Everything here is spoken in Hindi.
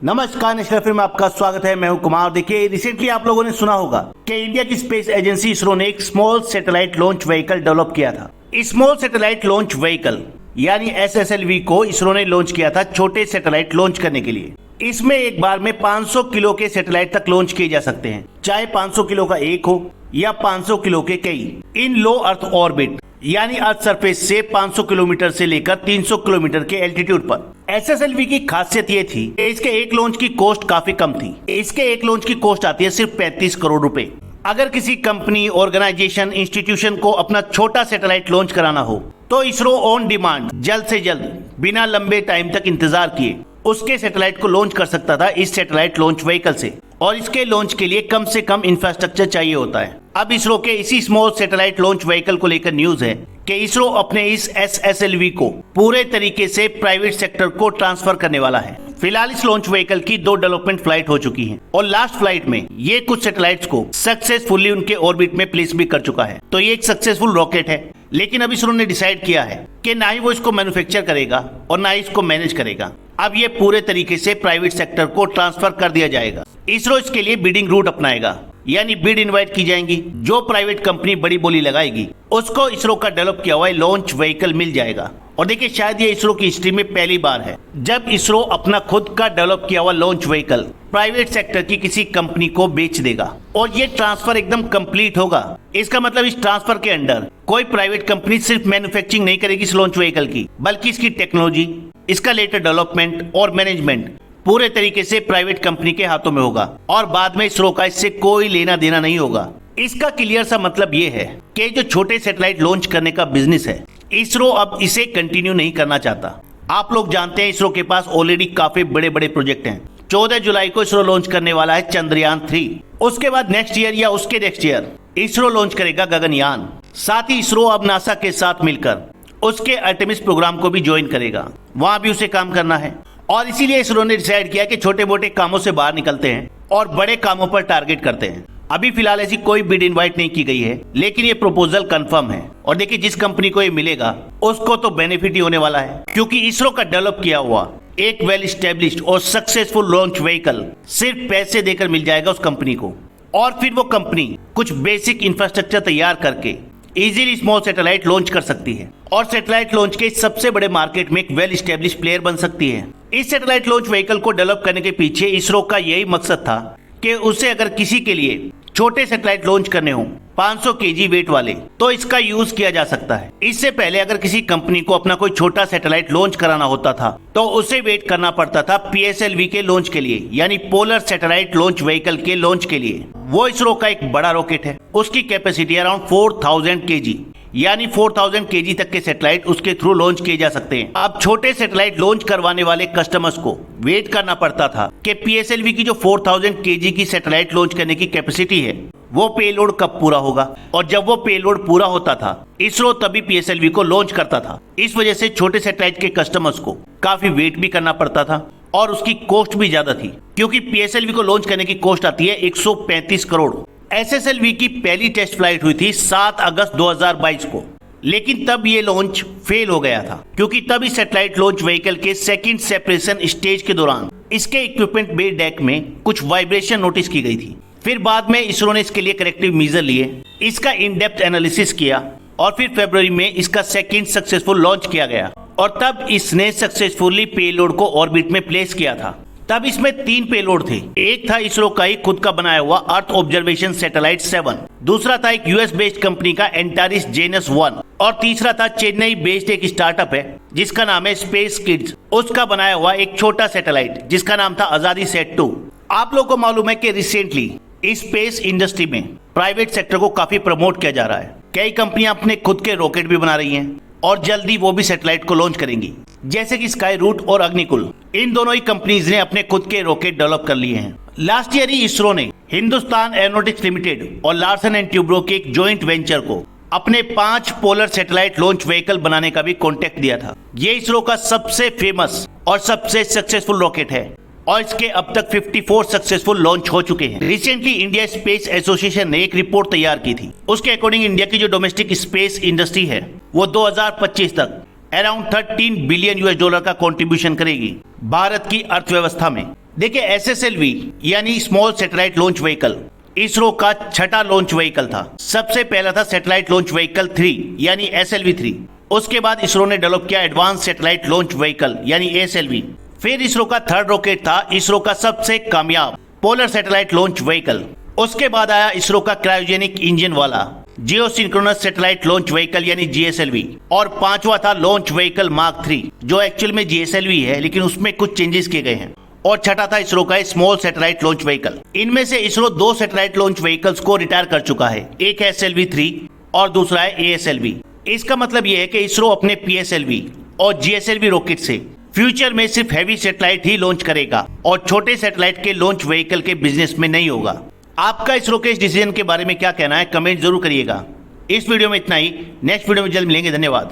नमस्कार, नेशनल फिल्म में आपका स्वागत है। मैं हूं कुमार। देखिए, रिसेंटली आप लोगों ने सुना होगा कि इंडिया की स्पेस एजेंसी इसरो ने एक small satellite launch vehicle develop किया था। स्मॉल सैटेलाइट लॉन्च व्हीकल यानी SSLV को इसरो ने लॉन्च किया था छोटे सैटेलाइट लॉन्च करने के लिए। इसमें एक बार में 500 किलो के सैटेलाइट तक लॉन्च किए जा सकते हैं, चाहे 500 किलो का एक हो या 500 किलो के कई, इन लो अर्थ ऑर्बिट यानी अर्थ सरफेस से 500 किलोमीटर से लेकर 300 किलोमीटर के एल्टीट्यूड पर। SSLV की खासियत ये थी कि इसके एक लॉन्च की कॉस्ट काफी कम थी। इसके एक लॉन्च की कॉस्ट आती है सिर्फ 35 करोड़ रुपए। अगर किसी कंपनी, ऑर्गेनाइजेशन, इंस्टीट्यूशन को अपना छोटा सैटेलाइट लॉन्च कराना हो तो इसरो ऑन डिमांड जल्द से जल्द बिना लंबे टाइम तक इंतजार किए उसके सैटेलाइट को लॉन्च कर सकता था इस सैटेलाइट लॉन्च व्हीकल से, और इसके लॉन्च के लिए कम से कम इंफ्रास्ट्रक्चर चाहिए होता है। अब इसरो के इसी स्मॉल सैटेलाइट लॉन्च व्हीकल को लेकर न्यूज है कि इसरो अपने इस SSLV को पूरे तरीके से प्राइवेट सेक्टर को ट्रांसफर करने वाला है। फिलहाल इस लॉन्च व्हीकल की 2 डेवलपमेंट फ्लाइट हो चुकी हैं और लास्ट फ्लाइट में ये कुछ सैटेलाइट्स को सक्सेसफुली उनके ऑर्बिट में प्लेस भी कर चुका है। तो ये एक सक्सेसफुल रॉकेट है, लेकिन अब इसरो ने डिसाइड किया है कि ना ही वो इसको मैन्युफैक्चर करेगा और ना ही इसको मैनेज करेगा। अब ये पूरे तरीके से प्राइवेट सेक्टर को ट्रांसफर कर दिया जाएगा। इसरो इसके लिए बिडिंग रूट अपनाएगा, यानी बिड इनवाइट की जाएंगी। जो प्राइवेट कंपनी बड़ी बोली लगाएगी उसको इसरो का डेवलप किया हुआ लॉन्च व्हीकल मिल जाएगा। और देखिए, शायद ये इसरो की हिस्ट्री में पहली बार है जब इसरो अपना खुद का डेवलप किया हुआ लॉन्च व्हीकल प्राइवेट सेक्टर की किसी कंपनी को बेच देगा, और ये ट्रांसफर एकदम कंप्लीट होगा। इसका मतलब इस ट्रांसफर के अंडर कोई प्राइवेट कंपनी सिर्फ मैन्युफैक्चरिंग नहीं करेगी इस लॉन्च व्हीकल की, बल्कि इसकी टेक्नोलॉजी, इसका लेटर डेवलपमेंट और मैनेजमेंट पूरे तरीके से प्राइवेट कंपनी के हाथों में होगा, और बाद में इसरो का इससे कोई लेना देना नहीं होगा। इसका क्लियर सा मतलब ये है कि जो छोटे सैटेलाइट लॉन्च करने का बिजनेस है, इसरो अब इसे कंटिन्यू नहीं करना चाहता। आप लोग जानते हैं इसरो के पास ऑलरेडी काफी बड़े बड़े प्रोजेक्ट हैं। 14 जुलाई को इसरो लॉन्च करने वाला है चंद्रयान 3। उसके बाद नेक्स्ट ईयर या उसके नेक्स्ट ईयर इसरो लॉन्च करेगा गगनयान। साथ ही इसरो अब नासा के साथ मिलकर उसके आर्टेमिस प्रोग्राम को भी ज्वाइन करेगा, वहां भी उसे काम करना है। और इसीलिए इसरो ने डिसाइड किया कि छोटे मोटे कामों से बाहर निकलते हैं और बड़े कामों पर टारगेट करते हैं। अभी फिलहाल ऐसी कोई बिड इनवाइट नहीं की गई है, लेकिन ये प्रपोजल कंफर्म है। और देखिए, जिस कंपनी को ये मिलेगा उसको तो बेनिफिट ही होने वाला है, क्योंकि इसरो का डेवलप किया हुआ एक वेल स्टेब्लिश्ड और सक्सेसफुल लॉन्च व्हीकल सिर्फ पैसे देकर मिल जाएगा उस कंपनी को। और फिर वो कंपनी कुछ बेसिक इंफ्रास्ट्रक्चर तैयार करके इजीली स्मॉल सैटेलाइट लॉन्च कर सकती है, और सैटेलाइट लॉन्च के सबसे बड़े मार्केट में एक वेल स्टेब्लिश्ड प्लेयर बन सकती है। इस सैटेलाइट लॉन्च व्हीकल को डेवलप करने के पीछे इसरो का यही मकसद था कि उसे अगर किसी के लिए छोटे सैटेलाइट लॉन्च करने हो 500 केजी वेट वाले, तो इसका यूज किया जा सकता है। इससे पहले अगर किसी कंपनी को अपना कोई छोटा सैटेलाइट लॉन्च कराना होता था तो उसे वेट करना पड़ता था PSLV के लॉन्च के लिए, यानी पोलर सैटेलाइट लॉन्च व्हीकल के लॉन्च के लिए। वो इसरो का एक बड़ा रॉकेट है, उसकी कैपेसिटी अराउंड 4000 केजी, यानी 4000 केजी तक के सैटेलाइट उसके थ्रू लॉन्च किए जा सकते हैं। अब छोटे सैटेलाइट लॉन्च करवाने वाले कस्टमर्स को वेट करना पड़ता था कि PSLV की जो 4000 केजी की सैटेलाइट लॉन्च करने की कैपेसिटी है वो पेलोड कब पूरा होगा, और जब वो पेलोड पूरा होता था इसरो तभी PSLV को लॉन्च करता था। इस वजह से छोटे सैटेलाइट के कस्टमर्स को काफी वेट भी करना पड़ता था और उसकी कॉस्ट भी ज्यादा थी, क्योंकि PSLV को लॉन्च करने की कॉस्ट आती है 135 करोड़। SSLV की पहली टेस्ट फ्लाइट हुई थी 7 अगस्त 2022 को, लेकिन तब ये लॉन्च फेल हो गया था, क्योंकि तब इस सैटेलाइट लॉन्च व्हीकल के सेकंड सेपरेशन स्टेज के दौरान इसके इक्विपमेंट बे डेक में कुछ वाइब्रेशन नोटिस की गई थी। फिर बाद में इसरो ने इसके लिए करेक्टिव मेजर लिए, इसका इन डेप्थ एनालिसिस किया, और फिर फरवरी में इसका सेकंड सक्सेसफुल लॉन्च किया गया, और तब इसने सक्सेसफुली पेलोड को ऑर्बिट में प्लेस किया था। तब इसमें 3 पेलोड थे। एक था इसरो का ही खुद का बनाया हुआ अर्थ ऑब्जर्वेशन सैटेलाइट 7, दूसरा था एक US बेस्ड कंपनी का एंटारिस जेनस 1, और तीसरा था चेन्नई बेस्ड एक स्टार्टअप है जिसका नाम है स्पेस किड्स, उसका बनाया हुआ एक छोटा सैटेलाइट जिसका नाम था आजादी सेट 2। आप लोगों को मालूम है कि रिसेंटली स्पेस इंडस्ट्री में प्राइवेट सेक्टर को काफी प्रमोट किया जा रहा है। कई कंपनियां अपने खुद के रॉकेट भी बना रही हैं और जल्दी वो भी सैटेलाइट को लॉन्च करेंगी, जैसे कि स्काई रूट और अग्निकुल। इन दोनों ही कंपनीज ने अपने खुद के रॉकेट डेवलप कर लिए हैं। लास्ट ईयर ही इसरो ने हिंदुस्तान एरोनॉटिक्स लिमिटेड और लार्सन एंड ट्यूब्रो के एक जॉइंट वेंचर को अपने 5 पोलर सैटेलाइट लॉन्च व्हीकल बनाने का भी कॉन्ट्रैक्ट दिया था। ये इसरो का सबसे फेमस और सबसे सक्सेसफुल रॉकेट है, और इसके अब तक 54 सक्सेसफुल लॉन्च हो चुके हैं। रिसेंटली इंडिया स्पेस एसोसिएशन ने एक रिपोर्ट तैयार की थी। उसके अकॉर्डिंग इंडिया की जो डोमेस्टिक स्पेस इंडस्ट्री है वो 2025 तक अराउंड $13 बिलियन का कंट्रीब्यूशन करेगी भारत की अर्थव्यवस्था में। देखिए SSLV यानी small satellite launch vehicle ISRO का छठा लॉन्च व्हीकल था। सबसे पहला था सैटेलाइट लॉन्च व्हीकल 3 यानी SLV-3। उसके बाद इसरो ने डेवलप किया एडवांस सैटेलाइट लॉन्च व्हीकल यानी ASLV। फिर इसरो का थर्ड रॉकेट था इसरो का सबसे कामयाब पोलर सैटेलाइट लॉन्च व्हीकल। उसके बाद आया इसरो का क्रायोजेनिक इंजन वाला जियो सिंक्रोनस सैटेलाइट लॉन्च व्हीकल यानी GSLV। और पांचवा था लॉन्च व्हीकल मार्क 3 जो एक्चुअल में GSLV है लेकिन उसमें कुछ चेंजेस किए गए हैं। और छठा था इसरो का स्मॉल सैटेलाइट लॉन्च व्हीकल। इनमें से इसरो 2 सैटेलाइट लॉन्च व्हीकल्स को रिटायर कर चुका है, एक है SLV-3 और दूसरा है ASLV। इसका मतलब यह है कि इसरो अपने PSLV और GSLV रॉकेट से फ्यूचर में सिर्फ हैवी सैटेलाइट ही लॉन्च करेगा और छोटे सैटेलाइट के लॉन्च व्हीकल के बिजनेस में नहीं होगा। आपका इसरो के इस डिसीजन के बारे में क्या कहना है, कमेंट जरूर करिएगा। इस वीडियो में इतना ही, नेक्स्ट वीडियो में जल्द मिलेंगे। धन्यवाद।